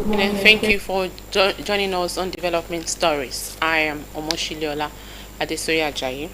Thank you for joining us on Development Stories. I am Omoshiliola Adesoya Ajayi.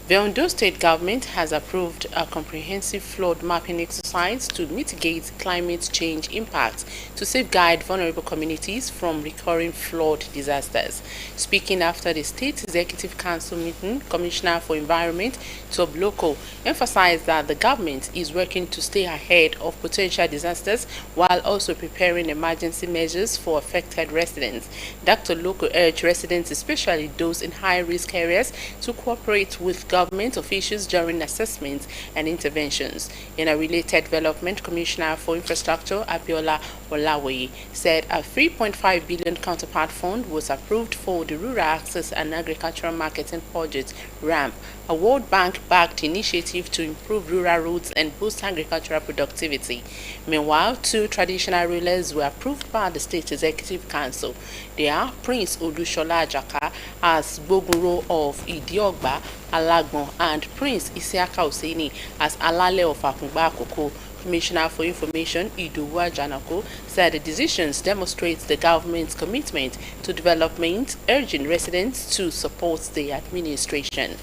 The Ondo State government has approved a comprehensive flood mapping exercise to mitigate climate change impacts to safeguard vulnerable communities from recurring flood disasters. Speaking after the State Executive Council meeting, Commissioner for Environment, Tob Loco, emphasized that the government is working to stay ahead of potential disasters while also preparing emergency measures for affected residents. Dr. Loco urged residents, especially those in high-risk areas, to cooperate with government officials during assessments and interventions. In a related development, Commissioner for Infrastructure, Abiola Olawoye, said a 3.5 billion counterpart fund was approved for the Rural Access and Agricultural Marketing Project, RAMP, a World Bank-backed initiative to improve rural roads and boost agricultural productivity. Meanwhile, two traditional rulers were approved by the State Executive Council. They are Prince Olushola Ajaka as Bogunro of Idiogba, Alagbon, and Prince Isiaka Oseni as Alale of Akungba Akoko. Commissioner for Information, Idowu Janako, said the decisions demonstrate the government's commitment to development, urging residents to support the administration.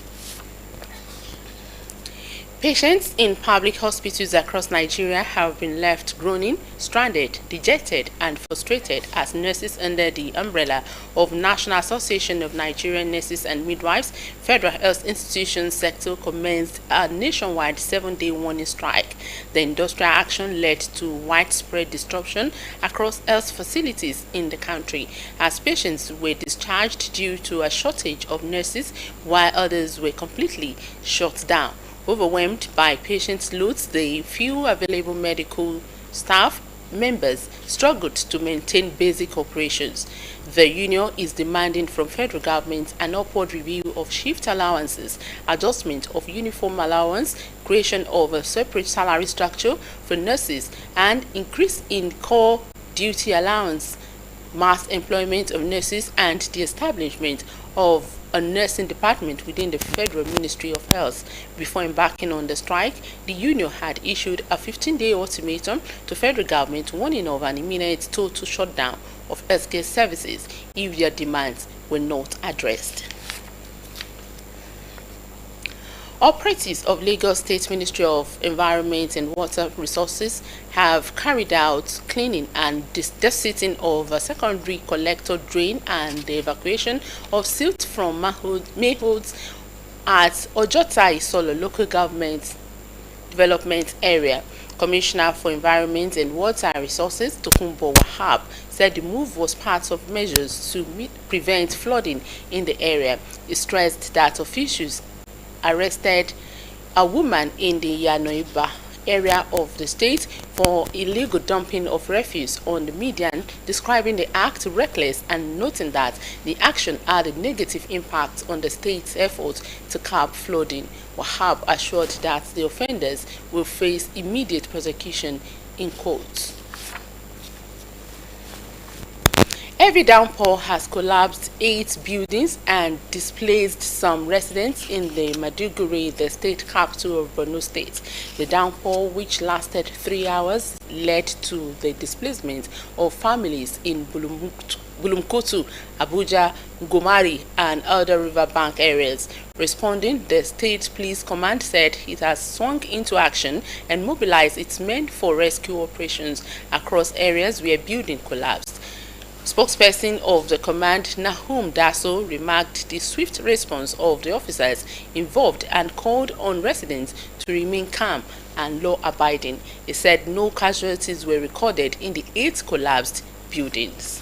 Patients in public hospitals across Nigeria have been left groaning, stranded, dejected, and frustrated as nurses under the umbrella of National Association of Nigerian Nurses and Midwives, Federal Health Institutions sector commenced a nationwide 7-day warning strike. The industrial action led to widespread disruption across health facilities in the country as patients were discharged due to a shortage of nurses while others were completely shut down. Overwhelmed by patient loads, the few available medical staff members struggled to maintain basic operations. The union is demanding from federal government an upward review of shift allowances, adjustment of uniform allowance, creation of a separate salary structure for nurses, and increase in core duty allowance, mass employment of nurses, and the establishment of a nursing department within the Federal Ministry of Health. Before embarking on the strike, the union had issued a 15-day ultimatum to federal government warning of an imminent total shutdown of healthcare services if their demands were not addressed. Operatives of Lagos State Ministry of Environment and Water Resources have carried out cleaning and deseating of a secondary collector drain and the evacuation of silt from manholes at Ojota Isolo local government development area. Commissioner for Environment and Water Resources, Tokunbo Wahab, said the move was part of measures to prevent flooding in the area. He stressed that officials arrested a woman in the Yanoiba area of the state for illegal dumping of refuse on the median, describing the act reckless and noting that the action had a negative impact on the state's efforts to curb flooding. Wahab assured that the offenders will face immediate prosecution in court. Heavy downpour has collapsed 8 buildings and displaced some residents in the Maiduguri, the state capital of Borno State. The downpour, which lasted 3 hours, led to the displacement of families in Bulumkutu, Abuja, Gomari, and other riverbank areas. Responding, the State Police Command said it has swung into action and mobilized its men for rescue operations across areas where buildings collapsed. Spokesperson of the command, Nahum Daso, remarked the swift response of the officers involved and called on residents to remain calm and law-abiding. He said no casualties were recorded in the 8 collapsed buildings.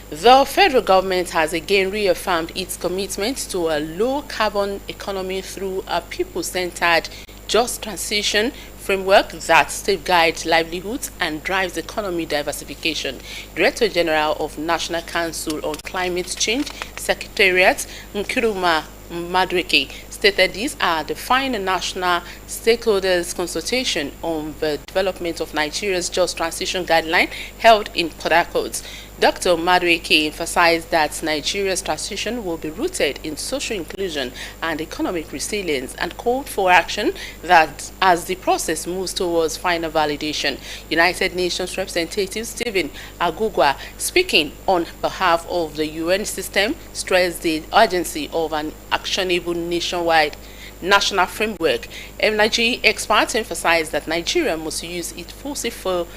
The federal government has again reaffirmed its commitment to a low-carbon economy through a people-centered just transition framework that safeguards livelihoods and drives economy diversification. Director General of National Council on Climate Change Secretariat, Nkrumah Madweke, stated these are the final national stakeholders consultation on the development of Nigeria's just transition guideline held in Port Harcourt. Dr. Madueke emphasized that Nigeria's transition will be rooted in social inclusion and economic resilience, and called for action that as the process moves towards final validation. United Nations representative Stephen Agugwa, speaking on behalf of the UN system, stressed the urgency of an actionable nationwide national framework. Energy experts emphasize that Nigeria must use its fossil fuel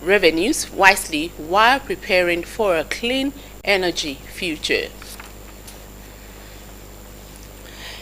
revenues wisely while preparing for a clean energy future.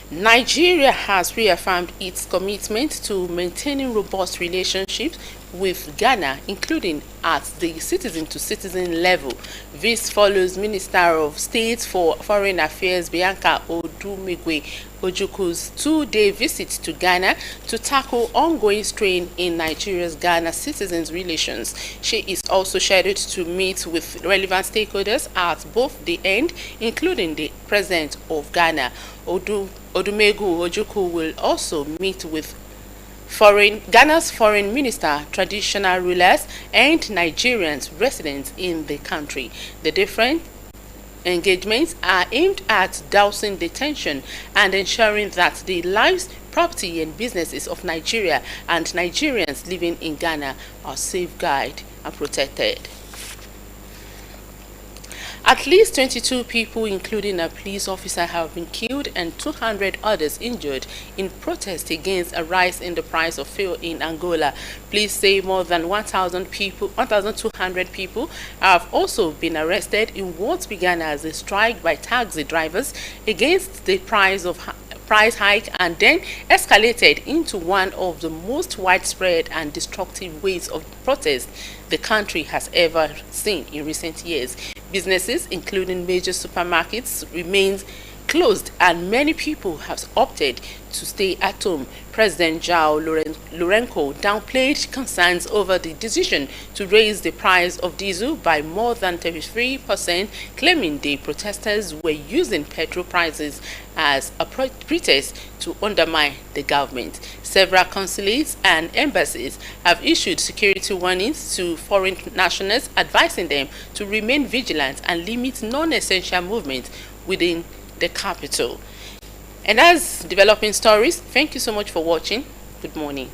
Nigeria has reaffirmed its commitment to maintaining robust relationships with Ghana, including at the citizen-to-citizen level. This follows Minister of State for Foreign Affairs Bianca Odumegwe Ojukwu's two-day visit to Ghana to tackle ongoing strain in Nigeria's Ghana citizens' relations. She is also scheduled to meet with relevant stakeholders at both the end, including the President of Ghana. Odumegwu Ojukwu will also meet with Ghana's foreign minister, traditional rulers, and Nigerians residents in the country. The different engagements are aimed at dousing the tension and ensuring that the lives, property, and businesses of Nigeria and Nigerians living in Ghana are safeguarded and protected. At least 22 people, including a police officer, have been killed and 200 others injured in protest against a rise in the price of fuel in Angola. Police say more than 1,200 people have also been arrested in what began as a strike by taxi drivers against the price hike and then escalated into one of the most widespread and destructive waves of protest the country has ever seen in recent years. Businesses, including major supermarkets, remain closed and many people have opted to stay at home. President João Lourenço downplayed concerns over the decision to raise the price of diesel by more than 33%, claiming the protesters were using petrol prices as a pretext to undermine the government. Several consulates and embassies have issued security warnings to foreign nationals, advising them to remain vigilant and limit non-essential movement within the capital. And as developing stories, thank you so much for watching. Good morning.